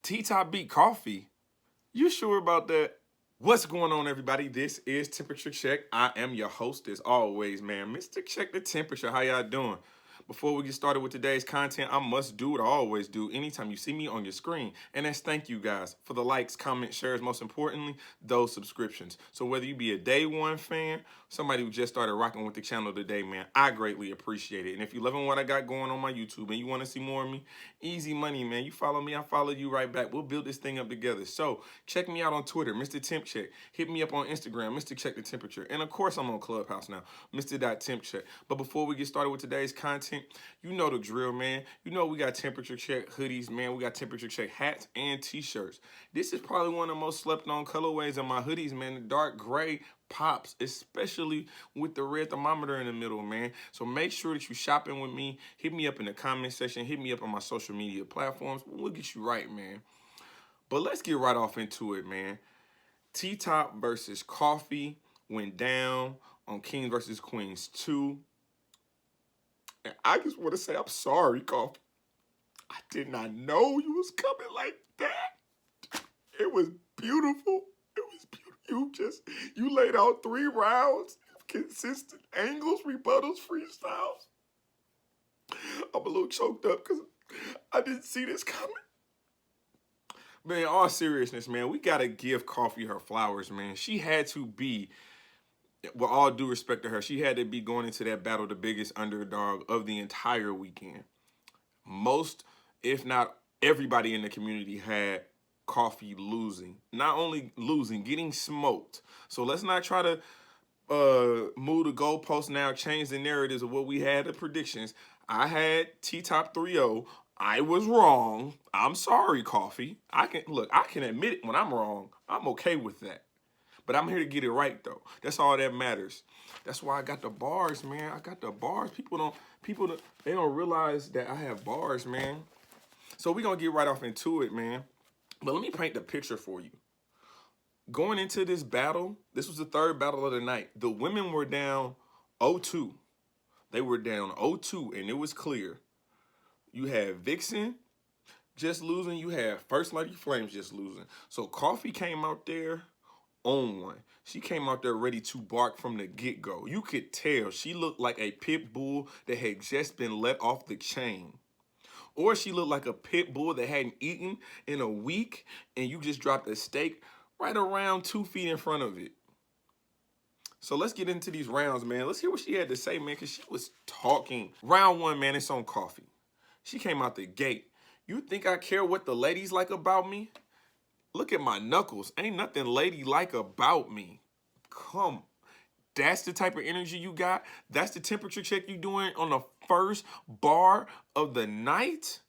T-Top beat Coffee. You sure about that? What's going on, everybody? This is Temperature Check. I am your host, as always, man. Mr. Check the Temperature. How y'all doing? Before we get started with today's content, I must do what I always do anytime you see me on your screen. And that's thank you guys for the likes, comments, shares, most importantly, those subscriptions. So whether you be a day one fan, somebody who just started rocking with the channel today, man, I greatly appreciate it. And if you're loving what I got going on my YouTube and you want to see more of me, easy money, man. You follow me, I follow you right back. We'll build this thing up together. So check me out on Twitter, Mr. Temp Check. Hit me up on Instagram, Mr. Check the Temperature. And of course, I'm on Clubhouse now, Mr. Temp Check. But before we get started with today's content, you know the drill, man. You know we got Temperature Check hoodies, man. We got Temperature Check hats and t-shirts. This is probably one of the most slept on colorways of my hoodies, man. The dark gray pops, especially with the red thermometer in the middle, man. So make sure that you shopping with me. Hit me up in the comment section. Hit me up on my social media platforms. We'll get you right, man. But let's get right off into it, man. T-Top versus Coffee went down on Kings versus Queens 2. And I just want to say I'm sorry, Coffee. I did not know you was coming like that. It was beautiful. It was beautiful. You laid out 3 rounds, consistent angles, rebuttals, freestyles. I'm a little choked up because I didn't see this coming. But in all seriousness, man, we got to give Coffee her flowers, man. She had to be, with all due respect to her, she had to be going into that battle the biggest underdog of the entire weekend. Most, if not everybody in the community had Coffee losing. Not only losing, getting smoked. So let's not try to move the goalposts now, change the narratives of what we had, the predictions. I had T-Top 3-0. I was wrong. I'm sorry, Coffee. I can admit it when I'm wrong. I'm okay with that. But I'm here to get it right, though. That's all that matters. That's why I got the bars, man. I got the bars. They don't realize that I have bars, man. So we're going to get right off into it, man. But let me paint the picture for you. Going into this battle, this was the 3rd battle of the night. The women were down 0-2. They were down 0-2, and it was clear. You had Vixen just losing. You had First Lady Flames just losing. So Coffee came out there on one. She came out there ready to bark from the get-go. You could tell she looked like a pit bull that had just been let off the chain. Or she looked like a pit bull that hadn't eaten in a week and you just dropped a steak right around 2 feet in front of it. So let's get into these rounds, man. Let's hear what she had to say, man, because she was talking. Round 1, man, it's on Coffee. She came out the gate. You think I care what the ladies like about me? Look at my knuckles. Ain't nothing lady-like about me. Come. That's the type of energy you got? That's the temperature check you doing on the first bar of the night?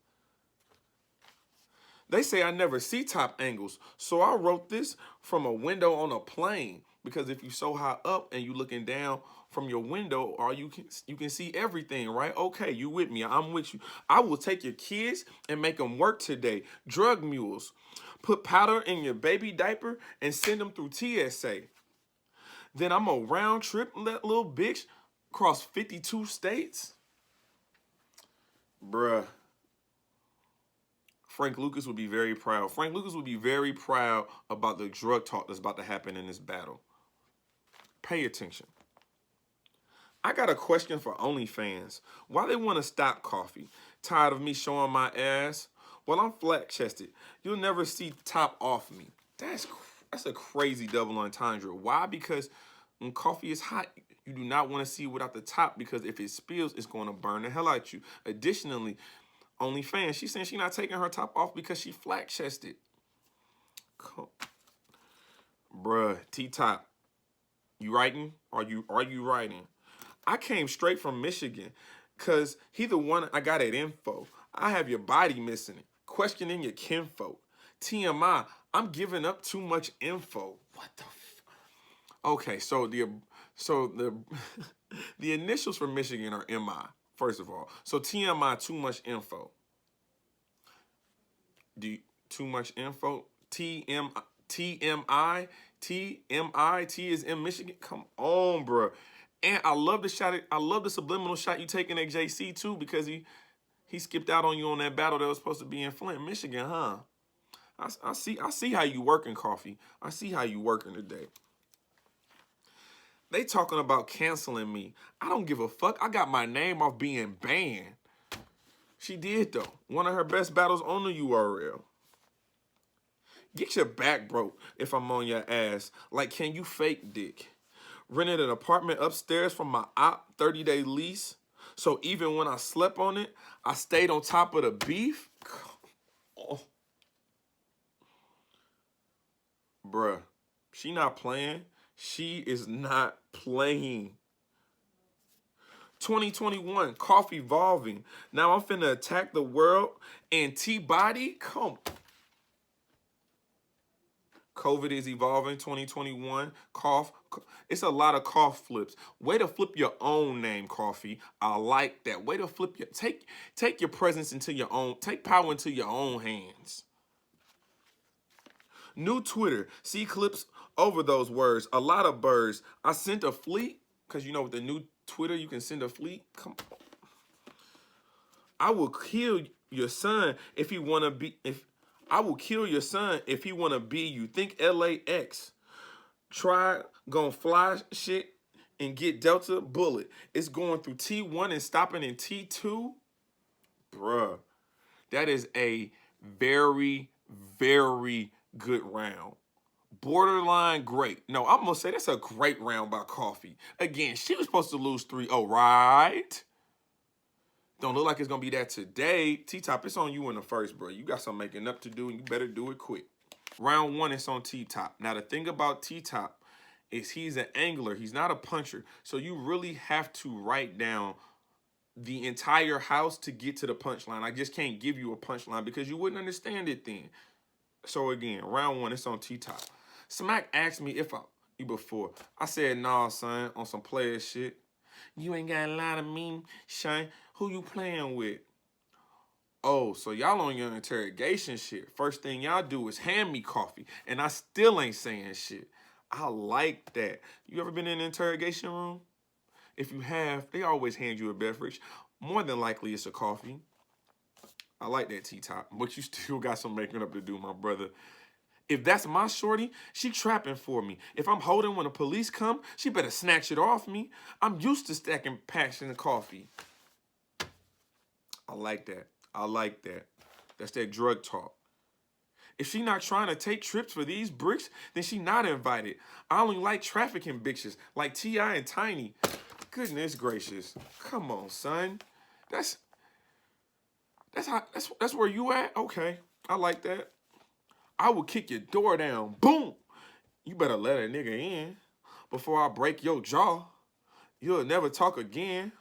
They say I never see top angles, so I wrote this from a window on a plane. Because if you're so high up and you looking down from your window, or you can see everything, right? Okay, you with me. I'm with you. I will take your kids and make them work today. Drug mules. Put powder in your baby diaper and send them through TSA. Then I'm a round trip that little bitch across 52 states. Bruh. Frank Lucas would be very proud. Frank Lucas would be very proud about the drug talk that's about to happen in this battle. Pay attention. I got a question for OnlyFans. Why they want to stop Coffee? Tired of me showing my ass? Well, I'm flat-chested. You'll never see top off me. That's a crazy double entendre. Why? Because when coffee is hot, you do not want to see without the top, because if it spills, it's going to burn the hell out you. Additionally, OnlyFans, she's saying she's not taking her top off because she flat-chested. Bruh, T-Top, you writing? Are you writing? I came straight from Michigan because he the one I got at info. I have your body missing it. Questioning your kinfolk. TMI, I'm giving up too much info. What the Okay, so the the initials for Michigan are MI, first of all. So TMI, too much info. Too much info? TMI, T is in Michigan. Come on, bro. And I love the shot. I love the subliminal shot you taking at JC too, because he skipped out on you on that battle that was supposed to be in Flint, Michigan, huh? I see how you working, Coffee. I see how you working today. They talking about canceling me. I don't give a fuck. I got my name off being banned. She did though. One of her best battles on the URL. Get your back broke if I'm on your ass. Like, can you fake dick? Rented an apartment upstairs from my op 30-day lease. So even when I slept on it, I stayed on top of the beef. Oh. Bruh, she not playing. She is not playing. 2021, Coffee evolving. Now I'm finna attack the world and T-Body, come. COVID is evolving, 2021, cough. It's a lot of cough flips. Way to flip your own name, Coffee. I like that. Way to flip your, take your presence into your own, take power into your own hands. New Twitter, see clips over those words. A lot of birds. I sent a fleet, because you know with the new Twitter, you can send a fleet. Come on. I will kill your son if he wanna be, I will kill your son if he wanna be you. Think LAX. Try gonna fly shit and get Delta bullet. It's going through T1 and stopping in T2. Bruh, that is a very, very good round. Borderline great. No, I'm gonna say that's a great round by Coffee. Again, she was supposed to lose 3-0, right? Don't look like it's gonna be that today. T-Top, it's on you in the first, bro. You got some making up to do, and you better do it quick. Round 1, it's on T-Top. Now, the thing about T-Top is he's an angler. He's not a puncher. So you really have to write down the entire house to get to the punchline. I just can't give you a punchline because you wouldn't understand it then. So again, round 1, it's on T-Top. Smack asked me if you before. I said, nah, son, on some player shit. You ain't got a lot of me, Shane. Who you playing with? Oh, so y'all on your interrogation shit. First thing y'all do is hand me Coffee, and I still ain't saying shit. I like that. You ever been in an interrogation room? If you have, they always hand you a beverage. More than likely, it's a coffee. I like that T-Top, but you still got some making up to do, my brother. If that's my shorty, she trapping for me. If I'm holding when the police come, she better snatch it off me. I'm used to stacking packs in the coffee. I like that. I like that. That's that drug talk. If she not trying to take trips for these bricks, then she not invited. I only like trafficking bitches like T.I. and Tiny. Goodness gracious. Come on, son. That's where you at? Okay. I like that. I will kick your door down. Boom. You better let a nigga in before I break your jaw. You'll never talk again.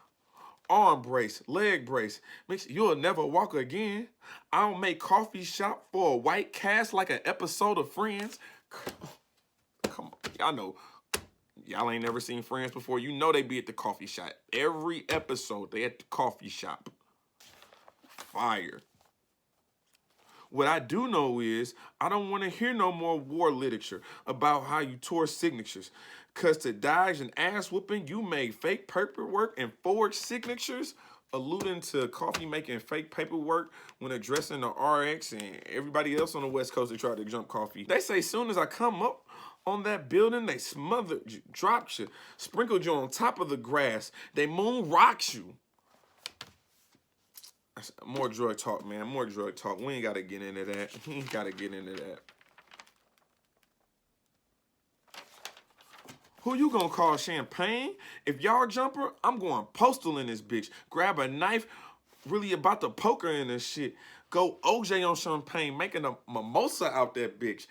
Arm brace, leg brace. You'll never walk again. I don't make coffee shop for a white cast like an episode of Friends. Come on. Y'all know. Y'all ain't never seen Friends before. You know they be at the coffee shop. Every episode, they at the coffee shop. Fire. What I do know is I don't want to hear no more war literature about how you tore signatures. Because to dodge an ass whooping, you made fake paperwork and forged signatures, alluding to Coffee making fake paperwork when addressing the RX and everybody else on the West Coast that tried to jump Coffee. They say soon as I come up on that building, they smothered you, dropped you, sprinkled you on top of the grass. They moon rocks you. More drug talk, man. More drug talk. We ain't got to get into that. We ain't got to get into that. Who you gonna call Champagne? If y'all jumper, I'm going postal in this bitch. Grab a knife, really about to poke her in this shit. Go OJ on Champagne, making a mimosa out that bitch.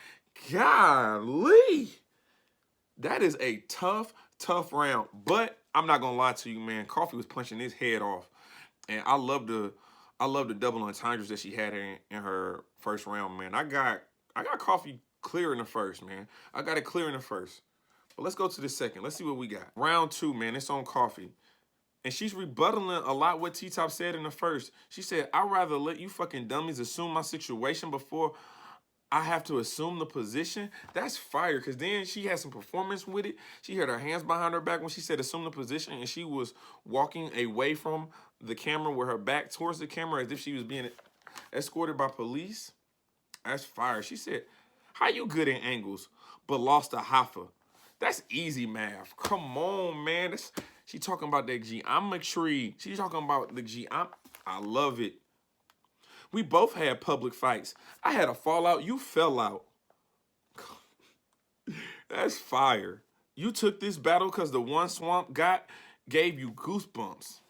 Golly. That is a tough, tough round. But I'm not gonna lie to you, man. Coffee was punching his head off. And I love the double entendres that she had in her first round, man. I got Coffee clear in the first, man. I got it clear in the first. But let's go to the second. Let's see what we got. Round 2, man. It's on Coffee. And she's rebuttaling a lot what T-Top said in the first. She said, I'd rather let you fucking dummies assume my situation before I have to assume the position. That's fire, because then she had some performance with it. She had her hands behind her back when she said assume the position, and she was walking away from the camera with her back towards the camera as if she was being escorted by police. That's fire. She said, how you good in angles, but lost a Hoffa? That's easy math. Come on, man. She talking about that geometry. She talking about the I love it. We both had public fights. I had a fallout. You fell out. That's fire. You took this battle because the one Swamp got gave you goosebumps.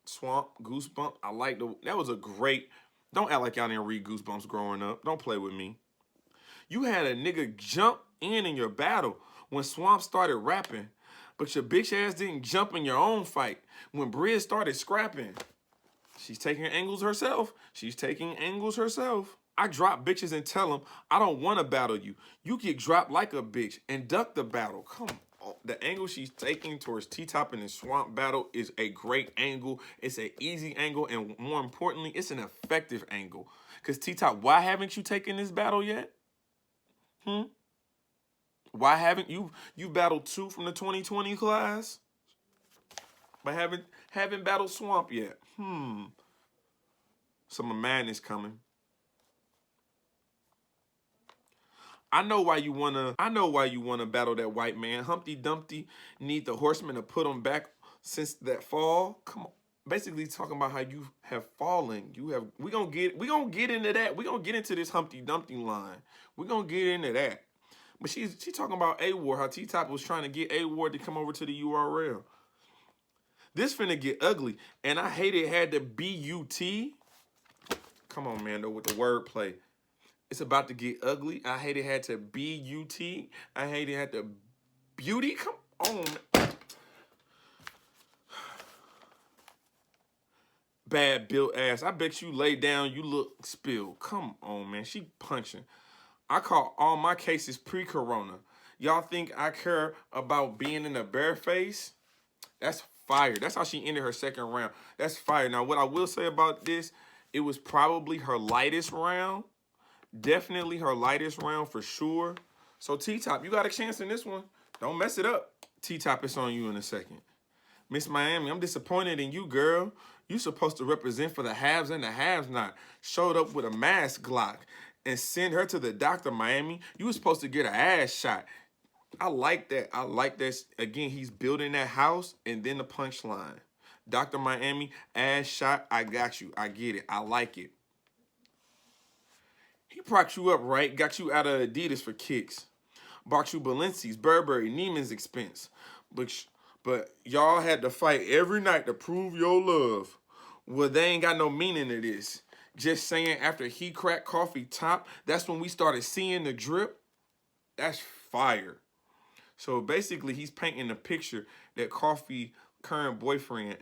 Swamp, goosebumps. I like that was a great. Don't act like y'all didn't read Goosebumps growing up. Don't play with me. You had a nigga jump in your battle when Swamp started rapping, but your bitch ass didn't jump in your own fight when Briz started scrapping. She's taking angles herself. She's taking angles herself. I drop bitches and tell them, I don't want to battle you. You get dropped like a bitch and duck the battle. Come on. The angle she's taking towards T-Top in the Swamp battle is a great angle. It's an easy angle, and more importantly, it's an effective angle. Because T-Top, why haven't you taken this battle yet? Why haven't you battled 2 from the 2020 class, but haven't battled Swamp yet? Some madness coming. I know why you wanna battle that white man. Humpty Dumpty need the horseman to put him back since that fall. Come on. Basically talking about how you have fallen. We gonna get into that. We gonna get into this Humpty Dumpty line. We gonna get into that. But she talking about A-War, how T-Top was trying to get A-War to come over to the URL. This finna get ugly. And I hate it had the B-U-T. Come on, man, though, with the wordplay. It's about to get ugly. I hate it had to B-U-T. I hate it had to beauty. Come on, man. Bad built ass. I bet you lay down, you look spilled. Come on, man. She punching. I call all my cases pre-corona. Y'all think I care about being in a bare face? That's fire. That's how she ended her second round. That's fire. Now, what I will say about this, it was probably her lightest round. Definitely her lightest round for sure. So, T-Top, you got a chance in this one. Don't mess it up. T-Top, it's on you in a second. Miss Miami, I'm disappointed in you, girl. You supposed to represent for the haves and the haves not. Showed up with a mask Glock and send her to the doctor, Miami. You were supposed to get her ass shot. I like that. I like that. Again, he's building that house and then the punchline. Dr. Miami, ass shot, I got you. I get it. I like it. He propped you up, right? Got you out of Adidas for kicks. Bought you Balenci's, Burberry, Neiman's expense. But y'all had to fight every night to prove your love. Well, they ain't got no meaning to this. Just saying after he cracked Coffee top, that's when we started seeing the drip. That's fire. So basically, he's painting a picture that Coffee current boyfriend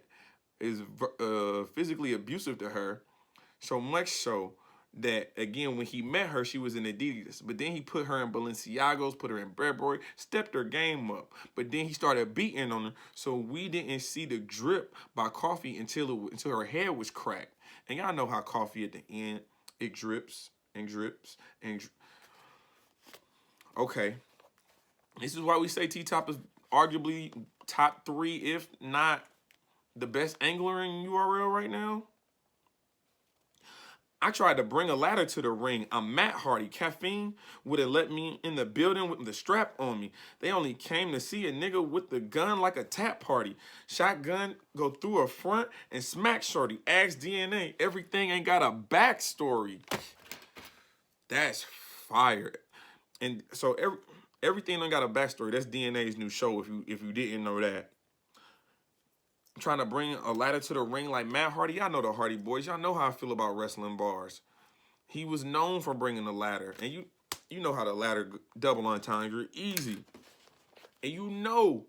is physically abusive to her. So much so that, again, when he met her, she was in Adidas. But then he put her in Balenciagos, put her in Burberry, stepped her game up. But then he started beating on her, so we didn't see the drip by Coffee until her head was cracked. And y'all know how Coffee at the end, it drips and drips and okay. This is why we say T-Top is arguably top 3, if not the best angler in URL right now. I tried to bring a ladder to the ring. I'm Matt Hardy. Caffeine would have let me in the building with the strap on me. They only came to see a nigga with the gun like a tap party. Shotgun, go through a front and smack shorty. Ask DNA. Everything ain't got a backstory. That's fire. And so everything ain't got a backstory. That's DNA's new show if you didn't know that. Trying to bring a ladder to the ring like Matt Hardy. Y'all know the Hardy Boys. Y'all know how I feel about wrestling bars. He was known for bringing the ladder. And you know how the ladder double entendre easy. And you know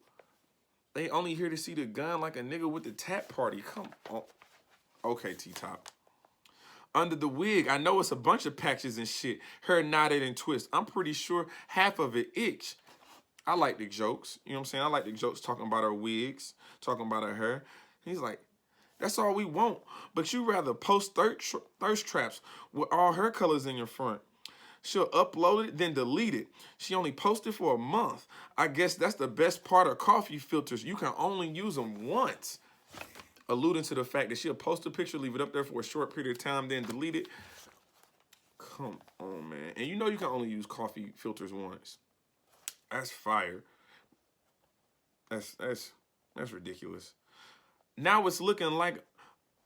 they only here to see the gun like a nigga with the tap party. Come on. Okay, T-Top. Under the wig, I know it's a bunch of patches and shit. Her knotted and twist. I'm pretty sure half of it itch. I like the jokes. You know what I'm saying? I like the jokes talking about her wigs, talking about her hair. He's like, that's all we want. But you rather post thirst traps with all her colors in your front. She'll upload it, then delete it. She only posted for a month. I guess that's the best part of Coffee filters. You can only use them once. Alluding to the fact that she'll post a picture, leave it up there for a short period of time, then delete it. Come on, man. And you know you can only use coffee filters once. That's fire. That's ridiculous. Now it's looking like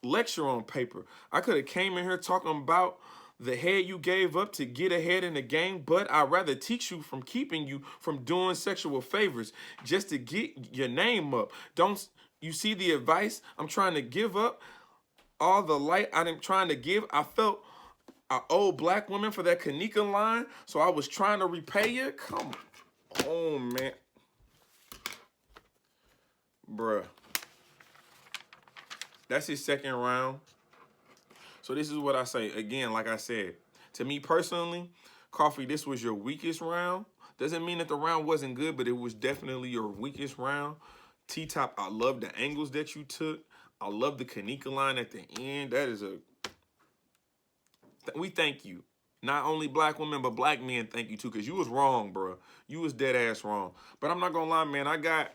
lecture on paper. I could have came in here talking about the head you gave up to get ahead in the game, but I'd rather teach you from keeping you from doing sexual favors just to get your name up. Don't you see the advice I'm trying to give up? All the light I'm trying to give. I felt an old black woman for that Kanika line, so I was trying to repay you. Come on, man. Bruh. That's his second round. So this is what I say. Again, like I said, to me personally, Coffee, this was your weakest round. Doesn't mean that the round wasn't good, but it was definitely your weakest round. T-Top, I love the angles that you took. I love the Kanika line at the end. That is we thank you. Not only black women, but black men thank you too, because you was wrong, bro. You was dead ass wrong. But I'm not gonna lie, man. I got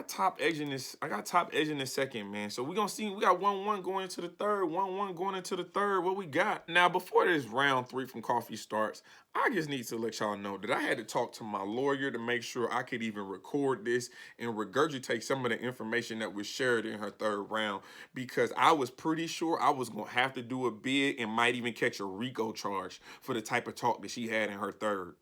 top edge in this. I got top edge in the second, man. So we gonna see. We got 1-1 going into the third. 1-1 going into the third. What we got now? Before this round 3 from Coffee starts, I just need to let y'all know that I had to talk to my lawyer to make sure I could even record this and regurgitate some of the information that was shared in her third round, because I was pretty sure I was gonna have to do a bid and might even catch a RICO charge for the type of talk that she had in her third.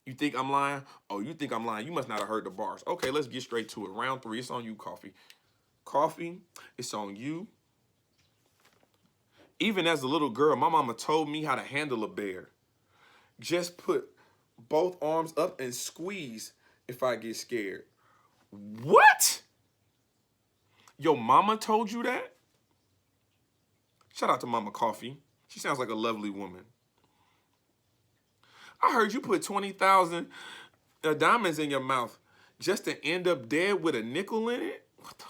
You think I'm lying? Oh, you think I'm lying? You must not have heard the bars. Okay, let's get straight to it. Round 3, it's on you, Coffee. Coffee, it's on you. Even as a little girl, my mama told me how to handle a bear. Just put both arms up and squeeze if I get scared. What? Your mama told you that? Shout out to Mama Coffee. She sounds like a lovely woman. I heard you put 20,000 diamonds in your mouth just to end up dead with a nickel in it? What the?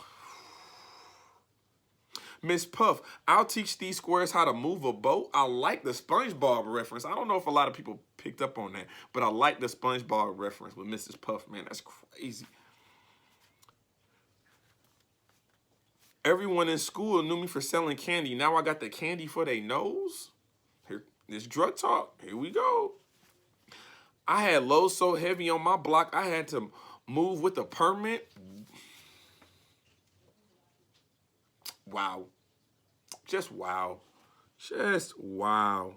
Miss Puff, I'll teach these squares how to move a boat. I like the SpongeBob reference. I don't know if a lot of people picked up on that, but I like the SpongeBob reference with Mrs. Puff, man. That's crazy. Everyone in school knew me for selling candy. Now I got the candy for their nose? Here, this drug talk. Here we go. I had loads so heavy on my block, I had to move with a permit. Wow. Just wow. Just wow.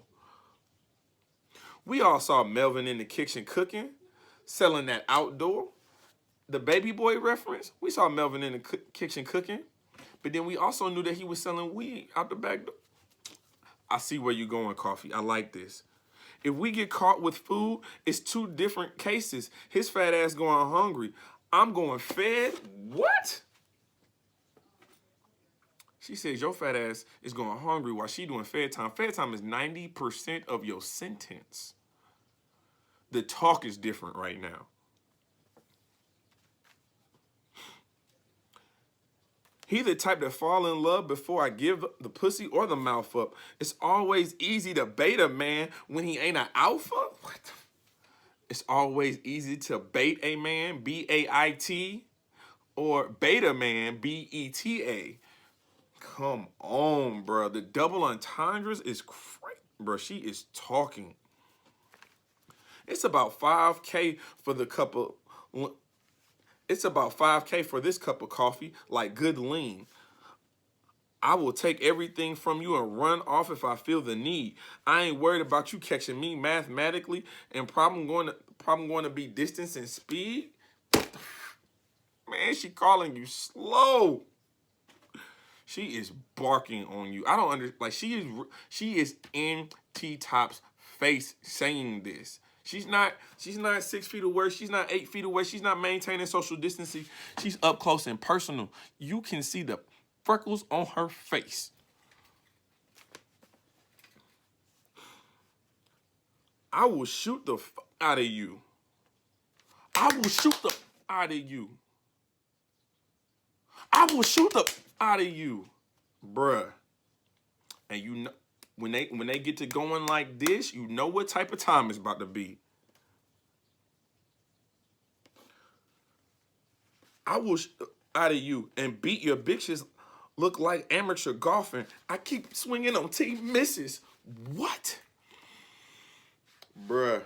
We all saw Melvin in the kitchen cooking, selling that outdoor. The baby boy reference, we saw Melvin in the kitchen cooking, but then we also knew that he was selling weed out the back door. I see where you're going, Coffee. I like this. If we get caught with food, it's 2 different cases. His fat ass going hungry. I'm going fed. What? She says your fat ass is going hungry while she doing fed time. Fed time is 90% of your sentence. The talk is different right now. He the type that fall in love before I give the pussy or the mouth up. It's always easy to bait a man when he ain't an alpha. What? It's always easy to bait a man, B-A-I-T, or beta man, B-E-T-A. Come on, bro. The double entendres is crazy. Bro, she is talking. It's about 5K for the couple. It's about 5K for this cup of coffee, like good lean. I will take everything from you and run off if I feel the need. I ain't worried about you catching me mathematically, and problem going to be distance and speed. Man, she calling you slow. She is barking on you. I don't understand. Like she is in T-Top's face saying this. She's not 6 feet away. She's not 8 feet away. She's not maintaining social distancing. She's up close and personal. You can see the freckles on her face. I will shoot the fuck out of you. I will shoot the out of you. I will shoot the out of you, bruh. And you know, when they get to going like this, you know what type of time it's about to be. I will out of you and beat your bitches look like amateur golfing. I keep swinging on team misses. What? Bruh.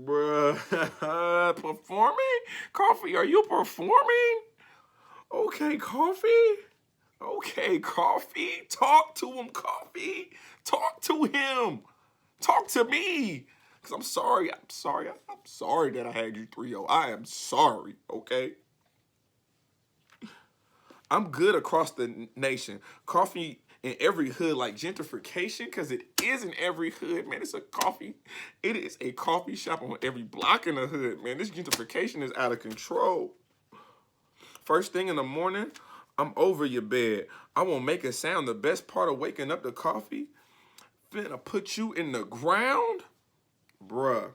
Bruh. Performing? Coffee, are you performing? Okay, Coffee. Okay, Coffee. Talk to him, Coffee. Talk to him. Talk to me. Because I'm sorry. I'm sorry that I had you 3-0. I am sorry, okay? I'm good across the nation. Coffee in every hood, like gentrification, because it is in every hood, man. It is a coffee shop on every block in the hood, man. This gentrification is out of control. First thing in the morning, I'm over your bed. I won't make a sound. The best part of waking up to coffee, finna put you in the ground. Bruh,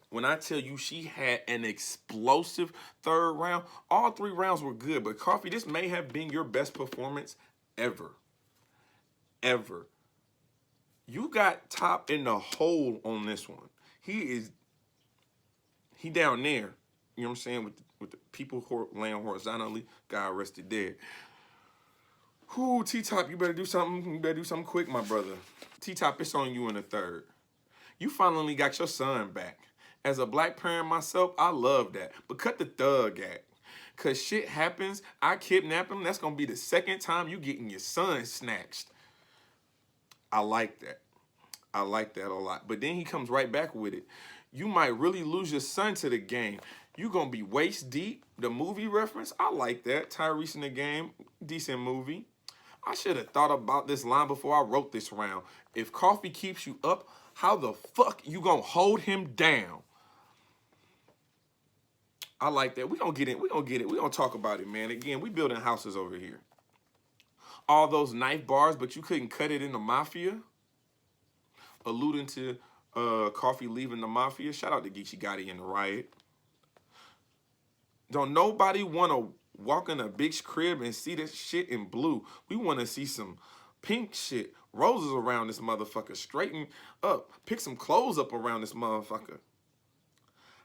when I tell you she had an explosive third round, all 3 rounds were good, but Coffee, this may have been your best performance ever. Ever. You got Top in the hole on this one. He down there. You know what I'm saying? With the people who are laying horizontally, got arrested dead. Whoo, T-Top, you better do something. You better do something quick, my brother. T-Top, it's on you in the third. You finally got your son back. As a black parent myself, I love that. But cut the thug act. Because shit happens, I kidnap him, that's going to be the second time you getting your son snatched. I like that. I like that a lot. But then he comes right back with it. You might really lose your son to the game. You going to be waist deep. The movie reference, I like that. Tyrese in the Game, decent movie. I should have thought about this line before I wrote this round. If Coffee keeps you up, how the fuck you gonna hold him down? I like that. We gonna get it. We gonna talk about it, man. Again, we building houses over here. All those knife bars, but you couldn't cut it in the Mafia. Alluding to Coffee leaving the Mafia. Shout out to Geechee Gotti and the Riot. Don't nobody want to walk in a bitch crib and see this shit in blue. We want to see some pink shit. Roses around this motherfucker. Straighten up. Pick some clothes up around this motherfucker.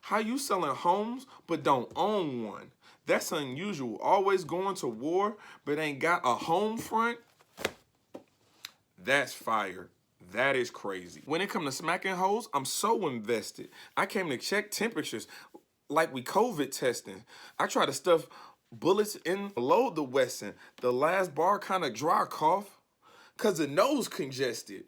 How you selling homes but don't own one? That's unusual. Always going to war but ain't got a home front? That's fire. That is crazy. When it comes to smacking hoes, I'm so invested. I came to check temperatures like we COVID testing. I try to stuff bullets in below the Wesson. The last bar kind of dry cough because the nose congested.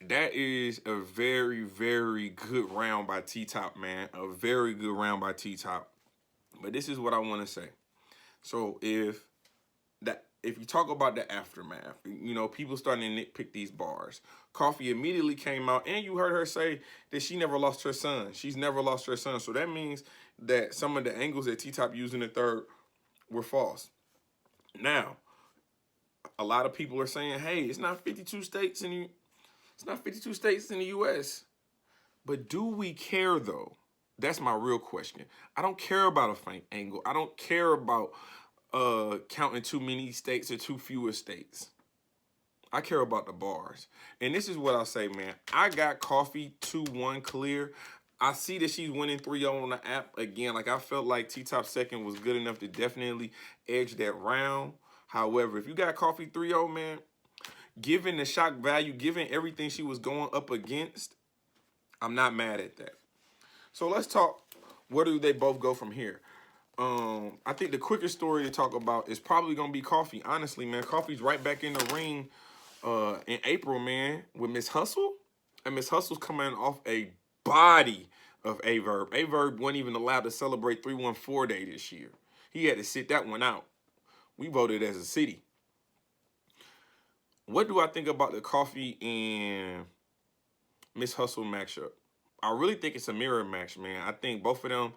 That is a very, very good round by T-Top, man. A very good round by T-Top. But this is what I want to say. So if you talk about the aftermath, you know, people starting to nitpick these bars. Coffee immediately came out, and you heard her say that she never lost her son. She's never lost her son. So that means that some of the angles that T-Top used in the third were false. Now, a lot of people are saying, hey, it's not 52 states in the U.S. But do we care, though? That's my real question. I don't care about a faint angle. I don't care about counting too many states or too fewer states. I care about the bars. And this is what I say, man. I got Coffee 2-1 clear. I see that she's winning 3-0 on the app. Again, like I felt like T-Top second was good enough to definitely edge that round. However, if you got Coffee 3-0, man, given the shock value, given everything she was going up against, I'm not mad at that. So let's talk, where do they both go from here? I think the quickest story to talk about is probably going to be Coffee. Honestly, man, Coffee's right back in the ring in April, man, with Miss Hustle. And Miss Hustle's coming off a body of Averb. Averb wasn't even allowed to celebrate 314 Day this year. He had to sit that one out. We voted as a city. What do I think about the Coffee and Miss Hustle matchup? I really think it's a mirror match, man. I think both of them,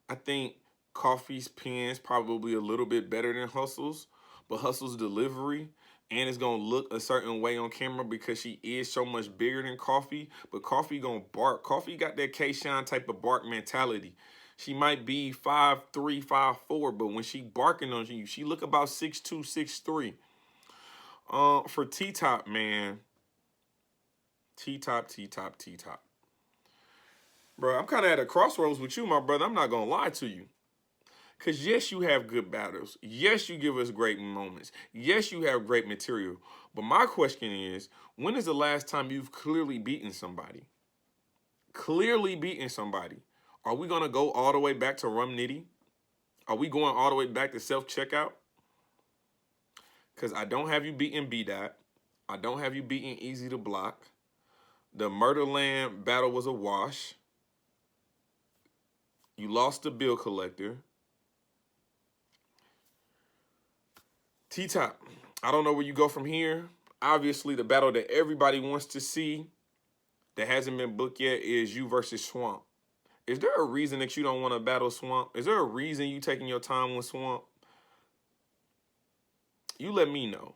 I think Coffee's pen's probably a little bit better than Hustle's, but Hustle's delivery, and it's going to look a certain way on camera because she is so much bigger than Coffee, but Coffee going to bark. Coffee got that K-Shine type of bark mentality. She might be 5'3", 5'4", but when she barking on you, she look about 6'2", 6'3". For T-Top, man, T-Top. Bro, I'm kind of at a crossroads with you, my brother. I'm not going to lie to you. Because yes, you have good battles. Yes, you give us great moments. Yes, you have great material. But my question is, when is the last time you've clearly beaten somebody? Clearly beaten somebody. Are we going to go all the way back to Rum Nitty? Are we going all the way back to self-checkout? Because I don't have you beating B-Dot. I don't have you beating Easy to Block. The Murderland battle was a wash. You lost the Bill Collector. T-Top, I don't know where you go from here. Obviously, the battle that everybody wants to see that hasn't been booked yet is you versus Swamp. Is there a reason that you don't want to battle Swamp? Is there a reason you taking your time with Swamp? You let me know.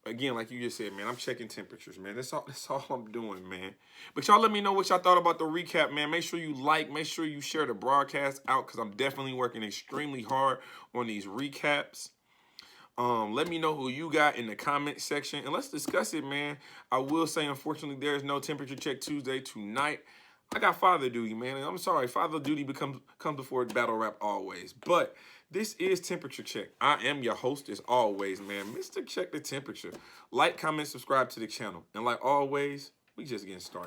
Again, like you just said, man, I'm checking temperatures, man. That's all I'm doing, man. But y'all let me know what y'all thought about the recap, man. Make sure you like, make sure you share the broadcast out, because I'm definitely working extremely hard on these recaps. Let me know who you got in the comment section, and let's discuss it, man. I will say, unfortunately, there is no Temperature Check Tuesday tonight. I got father duty, man. I'm sorry, father duty comes before battle rap always. But this is Temperature Check. I am your host as always, man. Mr. Check the Temperature. Like, comment, subscribe to the channel. And like always, we just getting started.